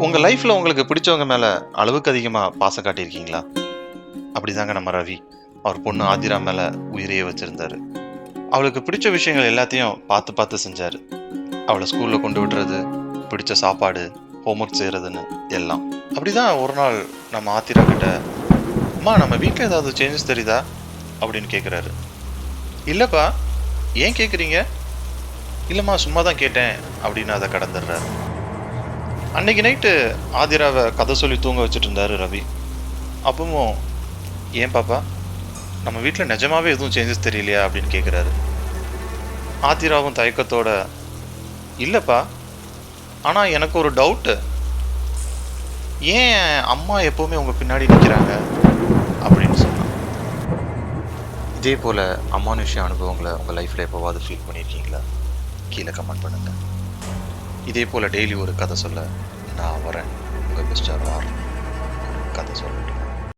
உங்க லைஃப்ல உங்களுக்கு பிடிச்சவங்க மேல அளவுக்கு அதிகமா பாசம் காட்டியிருக்கீங்களா? அப்படிதாங்க நம்ம ரவி. அவர் பொண்ணு ஆதிரா மேல உயிரையே வச்சிருந்தாரு. அவளுக்கு பிடிச்ச விஷயங்கள் எல்லாத்தையும் பார்த்து பார்த்து செஞ்சாரு. அவள ஸ்கூல்ல கொண்டு விடுறது, பிடிச்ச சாப்பாடு, ஹோம்வொர்க் செய்றதுன்னு எல்லாம். அப்படிதான் ஒரு நாள் நம்ம ஆத்திரா கிட்ட, "அம்மா நம்ம வீட்ல ஏதாவது சேஞ்சஸ் தெரியுதா?" அப்படின்னு கேட்குறாரு. "இல்லப்பா, ஏன் கேட்குறீங்க?" "இல்லம்மா சும்மா தான் கேட்டேன்" அப்படின்னு அத கடந்துடுறாரு. அன்னைக்கு நைட்டு ஆதிராவ கதை சொல்லி தூங்க வச்சுட்டு இருந்தாரு ரவி. அப்பவும், "ஏன் பாப்பா, நம்ம வீட்ல நிஜமாவே எதுவும் சேஞ்சஸ் தெரியலையா?" அப்படின்னு கேட்குறாரு. ஆத்திராவும் தயக்கத்தோட, "இல்லப்பா, ஆனா எனக்கு ஒரு டவுட்டு. ஏன் அம்மா எப்பவுமே உங்க பின்னாடி நிக்கிறாங்க?" அப்படின்னு சொன்னா. இதே போல அமானுஷ்ய அனுபவங்கள உங்க லைஃப்ல எப்பவாவது ஃபீல் பண்ணியிருக்கீங்களா? கீழ கமெண்ட் பண்ணுங்க. இதே போல டெய்லி ஒரு கதை சொல்ல நான் வரேன். உங்க மிஸ்டர் ஆர். கதை சொல்லட்டும்.